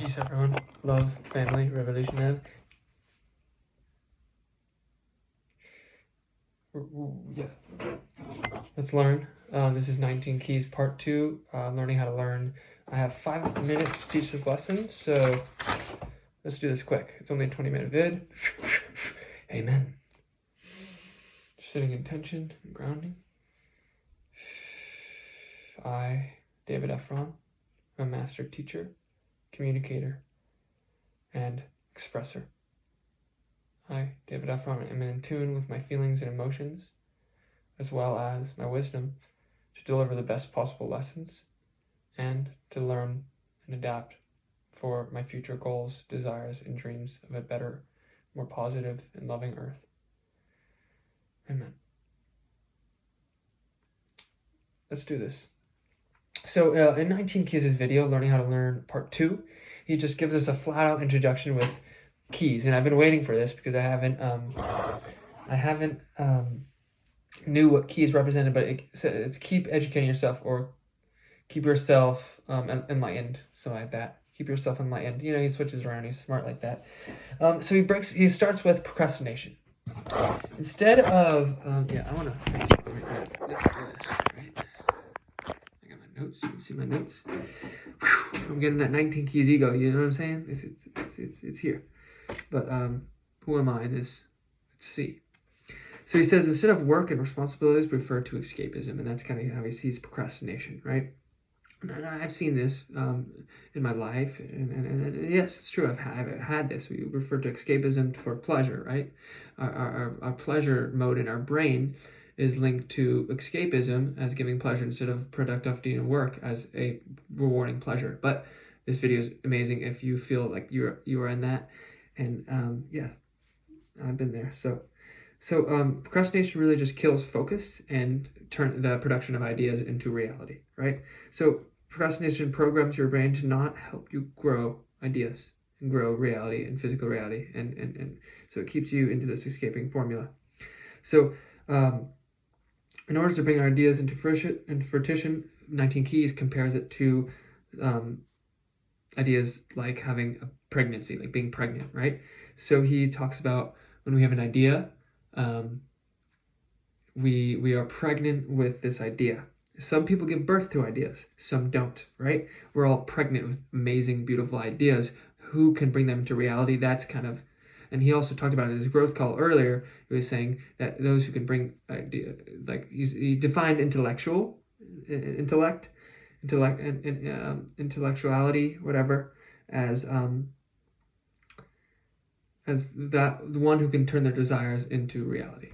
Peace, everyone. Love, family, revolutionary. Yeah. Let's learn. This is 19 Keys, Part 2, learning how to learn. I have 5 minutes to teach this lesson, so let's do this quick. It's only a 20-minute vid. Amen. Sitting in tension and grounding. I, David Efron, am a master teacher, communicator, and expressor. I, David Efron, am in tune with my feelings and emotions, as well as my wisdom, to deliver the best possible lessons and to learn and adapt for my future goals, desires, and dreams of a better, more positive and loving earth. Amen. Let's do this. So in 19 Keys' video, Learning How to Learn Part 2, he just gives us a flat-out introduction with keys, and I've been waiting for this because I haven't knew what keys represented, but it's keep educating yourself or keep yourself enlightened, something like that. Keep yourself enlightened. You know, he switches around. He's smart like that. So he starts with procrastination. Instead of I want to face it. Let's do this. Right. I got my notes. You can see my notes. Whew. I'm getting that 19 Keys ego. You know what I'm saying? It's here. But who am I in this? Let's see. So he says, instead of work and responsibilities, refer to escapism. And that's kind of how he sees procrastination, right? And I've seen this in my life. And yes, it's true. I've had this. We refer to escapism for pleasure, right? Our pleasure mode in our brain is linked to escapism as giving pleasure instead of productivity and work as a rewarding pleasure. But this video is amazing if you feel like you are in that. And yeah, I've been there. So procrastination really just kills focus and turn the production of ideas into reality, right? So procrastination programs your brain to not help you grow ideas and grow reality and physical reality. And so it keeps you into this escaping formula. So in order to bring our ideas into fruition, 19 Keys compares it to ideas like having a pregnancy, like being pregnant, right? So he talks about when we have an idea, we are pregnant with this idea. Some people give birth to ideas, some don't, right? We're all pregnant with amazing, beautiful ideas. Who can bring them to reality? That's kind of, and he also talked about in his growth call earlier, he was saying that those who can bring idea, like he defined intellectuality, whatever, as that the one who can turn their desires into reality,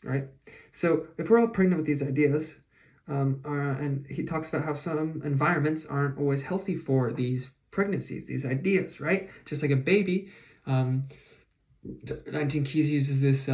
right? So if we're all pregnant with these ideas, and he talks about how some environments aren't always healthy for these pregnancies, these ideas, right? Just like a baby, 19 Keys uses this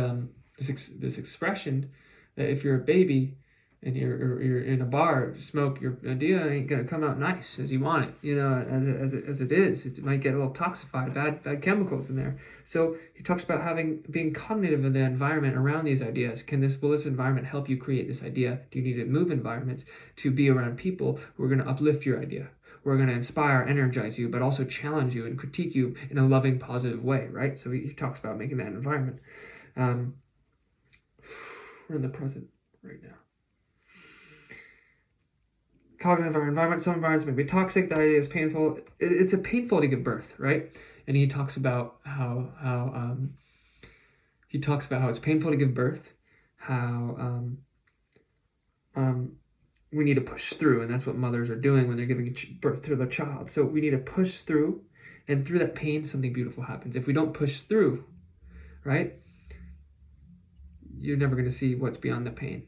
expression that if you're a baby and you're in a bar, smoke, your idea ain't gonna come out nice as you want it, you know, as it is. It might get a little toxified, bad chemicals in there. So he talks about being cognitive of the environment around these ideas. Will this environment help you create this idea? Do you need to move environments to be around people who are gonna uplift your idea? Who are gonna inspire, energize you, but also challenge you and critique you in a loving, positive way, right? So he talks about making that environment. We're in the present right now. Cognitive environment. Some environments may be toxic. The idea is painful. It's painful to give birth, right? And he talks about how it's painful to give birth. How we need to push through, and that's what mothers are doing when they're giving birth to their child. So we need to push through, and through that pain, something beautiful happens. If we don't push through, right, you're never going to see what's beyond the pain.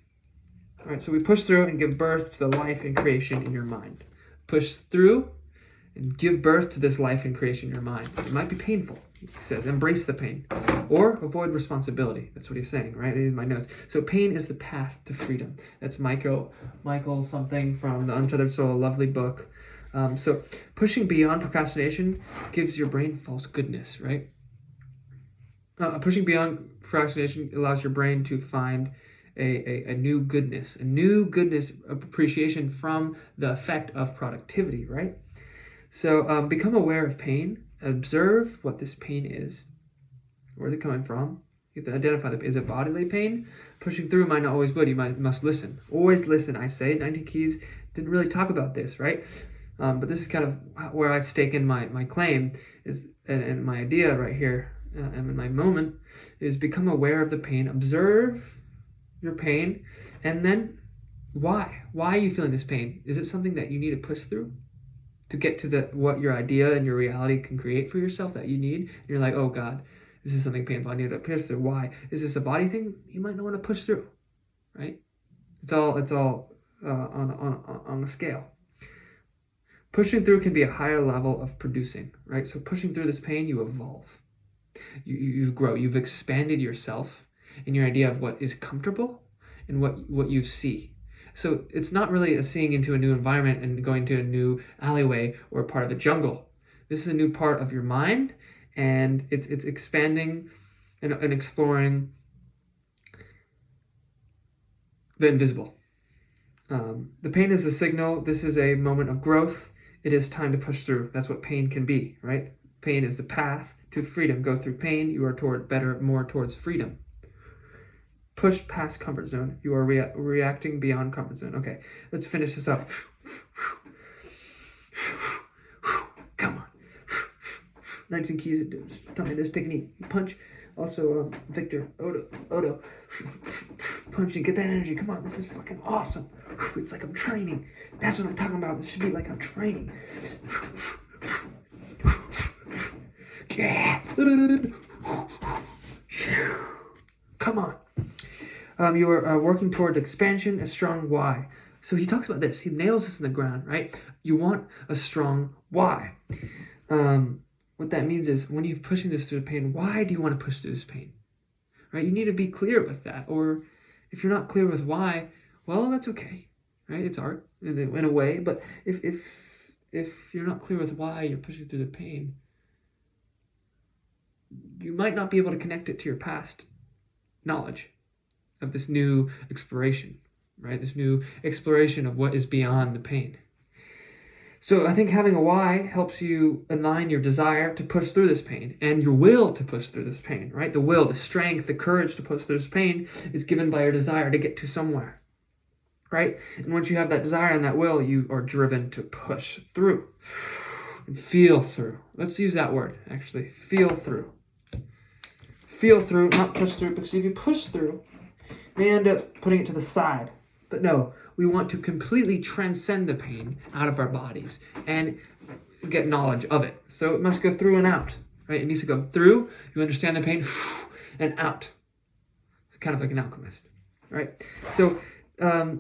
All right, so we push through and give birth to the life and creation in your mind. Push through and give birth to this life and creation in your mind. It might be painful, he says. Embrace the pain. Or avoid responsibility. That's what he's saying, right? These are my notes. So pain is the path to freedom. That's Michael something from the Untethered Soul, a lovely book. So pushing beyond procrastination gives your brain false goodness, right? Pushing beyond procrastination allows your brain to find a new goodness appreciation from the effect of productivity, right? So become aware of pain. Observe what this pain is. Where's it coming from? You have to identify is it bodily pain? Pushing through might not always would. You must listen. Always listen, I say. 19 Keys didn't really talk about this, right? But this is kind of where I stake in my claim is, and my idea right here, and in my moment, is become aware of the pain. Observe your pain, and then why? Why are you feeling this pain? Is it something that you need to push through to get to what your idea and your reality can create for yourself that you need? And you're like, oh God, this is something painful. I need to push through. Why? Is this a body thing? You might not want to push through, right? It's all on a scale. Pushing through can be a higher level of producing, right? So pushing through this pain, you evolve. You grow. You've expanded yourself in your idea of what is comfortable and what you see. So it's not really a seeing into a new environment and going to a new alleyway or part of a jungle. This is a new part of your mind, and it's expanding and exploring the invisible. The pain is the signal. This is a moment of growth. It is time to push through. That's what pain can be, right? Pain is the path to freedom. Go through pain, you are more towards freedom. Push past comfort zone. You are reacting beyond comfort zone. Okay, let's finish this up. Come on. 19 Keys taught me this technique. You punch. Also, Victor, Odo. Punch and get that energy. Come on, this is fucking awesome. It's like I'm training. That's what I'm talking about. This should be like I'm training. Yeah. Come on. You are working towards expansion, a strong why. So he talks about this. He nails this in the ground, right? You want a strong why. What that means is when you're pushing this through the pain, why do you want to push through this pain? Right? You need to be clear with that. Or if you're not clear with why, well, that's okay. Right? It's art in a way. But if you're not clear with why you're pushing through the pain, you might not be able to connect it to your past knowledge of this new exploration, right? This new exploration of what is beyond the pain. So I think having a why helps you align your desire to push through this pain and your will to push through this pain, right? The will, the strength, the courage to push through this pain is given by your desire to get to somewhere, right? And once you have that desire and that will, you are driven to push through and feel through. Let's use that word, actually. Feel through. Feel through, not push through, because if you push through, you may end up putting it to the side. But no, we want to completely transcend the pain out of our bodies and get knowledge of it. So it must go through and out, right? It needs to go through, you understand the pain, and out. It's kind of like an alchemist, right? So that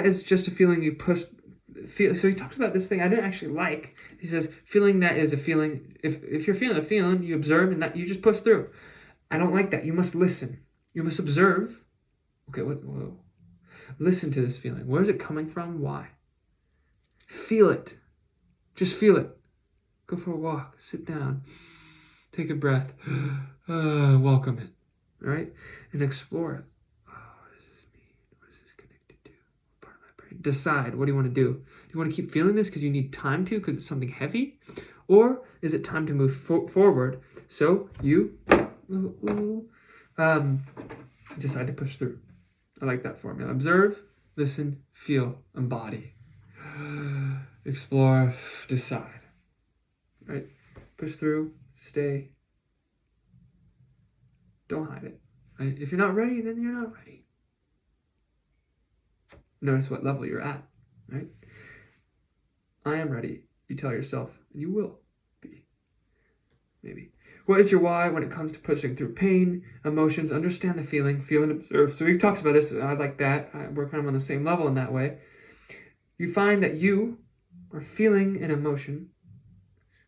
is just a feeling you push. So he talks about this thing I didn't actually like. He says, feeling that is a feeling. If you're feeling a feeling, you observe and that you just push through. I don't like that. You must listen. You must observe. Okay, whoa. Listen to this feeling. Where is it coming from? Why? Feel it. Just feel it. Go for a walk. Sit down. Take a breath. Welcome it. Right? And explore it. What does this mean? What is this connected to? What part of my brain? Decide. What do you want to do? Do you want to keep feeling this because you need time to, because it's something heavy? Or is it time to move forward? So you decide to push through. I like that formula. Observe, listen, feel, embody. Explore, decide. Right? Push through, stay. Don't hide it. Right? If you're not ready, then you're not ready. Notice what level you're at. Right? I am ready, you tell yourself, and you will be. Maybe. What is your why when it comes to pushing through pain, emotions? Understand the feeling, feel and observe. So he talks about this. I like that. We're kind of on the same level in that way. You find that you are feeling an emotion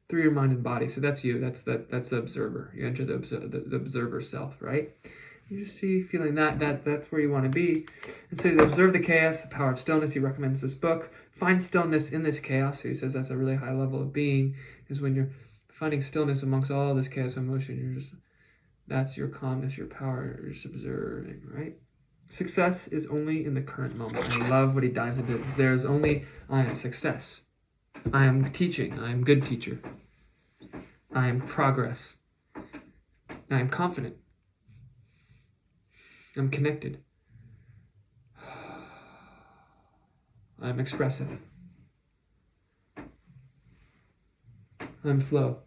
through your mind and body. So that's you. That's the observer. You enter the observer self, right? You just see feeling that's where you want to be. And so observe the chaos, the power of stillness. He recommends this book. Find stillness in this chaos. So he says that's a really high level of being, is when you're finding stillness amongst all this chaos and emotion. That's your calmness, your power. You're just observing, right? Success is only in the current moment. I love what he dives into. There is only I am success. I am teaching. I am good teacher. I am progress. I am confident. I'm connected. I'm expressive. I'm flow.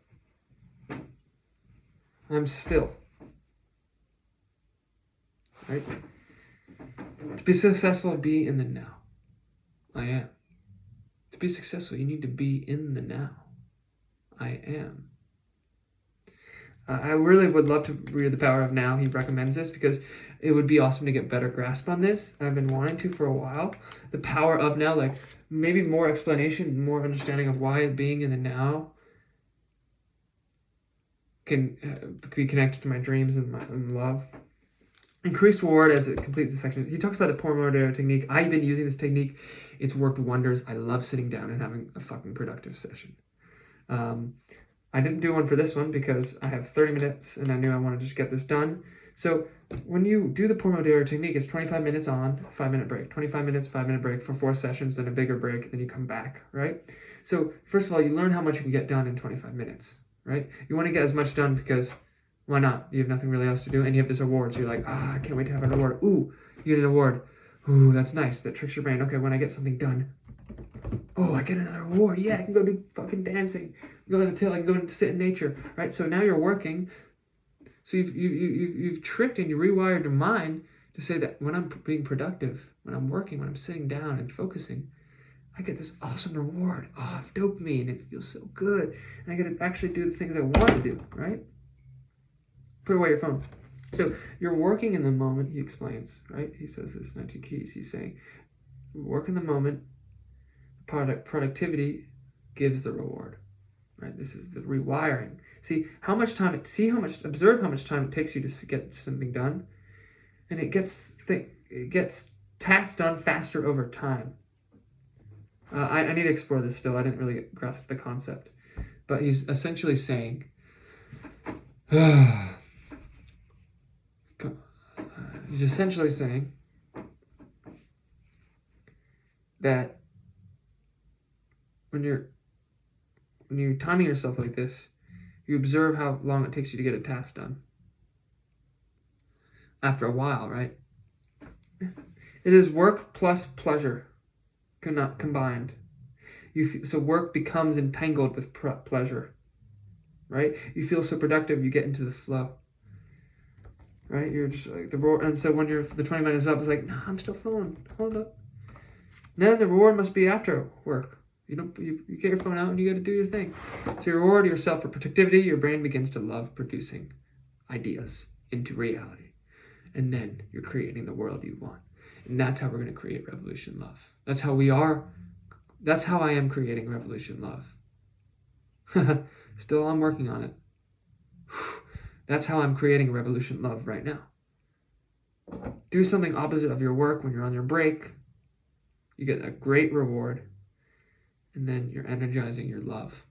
I'm still. Right? To be successful, be in the now. I am. To be successful, you need to be in the now. I am. I really would love to read The Power of Now. He recommends this because it would be awesome to get better grasp on this. I've been wanting to for a while. The Power of Now, like maybe more explanation, more understanding of why being in the now can be connected to my dreams and love. Increased reward as it completes the section. He talks about the Pomodoro technique. I've been using this technique. It's worked wonders. I love sitting down and having a fucking productive session. I didn't do one for this one because I have 30 minutes and I knew I wanted to just get this done. So when you do the Pomodoro technique, it's 25 minutes on, 5-minute break, 25 minutes, 5-minute break for 4 sessions, then a bigger break, then you come back, right? So first of all, you learn how much you can get done in 25 minutes, right? You want to get as much done because why not? You have nothing really else to do and you have this award. So you're like, I can't wait to have an award. Ooh, you get an award. Ooh, that's nice. That tricks your brain. Okay, when I get something done, oh, I get another award. Yeah, I can go do fucking dancing. Go to the tail. I can go and sit in nature, right? So now you're working. So you've tricked and you rewired your mind to say that when I'm being productive, when I'm working, when I'm sitting down and focusing, I get this awesome reward. Oh, of dopamine. It feels so good. And I get to actually do the things I want to do, right? Put away your phone. So you're working in the moment, he explains, right? He says this 19 keys. He's saying, work in the moment. Productivity gives the reward, right? This is the rewiring. Observe how much time it takes you to get something done, and it gets tasks done faster over time. I need to explore this still. I didn't really grasp the concept, but he's essentially saying, that when you're timing yourself like this, you observe how long it takes you to get a task done. After a while, right? It is work plus pleasure combined. So work becomes entangled with pleasure, right? You feel so productive, you get into the flow, right? You're just like and so when the 20 minutes up, it's like, nah, I'm still flowing. Hold up. Now the reward must be after work. You get your phone out and you got to do your thing. So you reward yourself for productivity. Your brain begins to love producing ideas into reality, and then you're creating the world you want. And that's how we're going to create revolution love. That's how we are. That's how I am creating revolution love. Still, I'm working on it. That's how I'm creating revolution love right now. Do something opposite of your work when you're on your break. You get a great reward. And then you're energizing your love.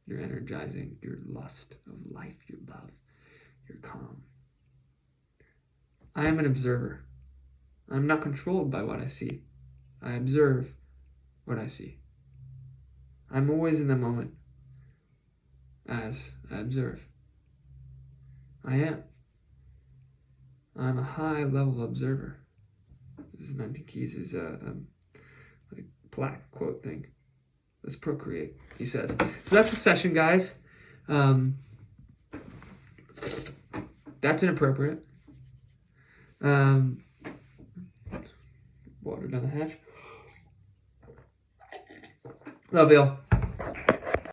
You're energizing your lust of life, your love, your calm. I am an observer. I'm not controlled by what I see. I observe what I see. I'm always in the moment as I observe. I am. I'm a high-level observer. This is 19 Keys' plaque quote thing. Let's procreate, he says. So that's the session, guys. That's inappropriate. Water down the hatch. Love y'all.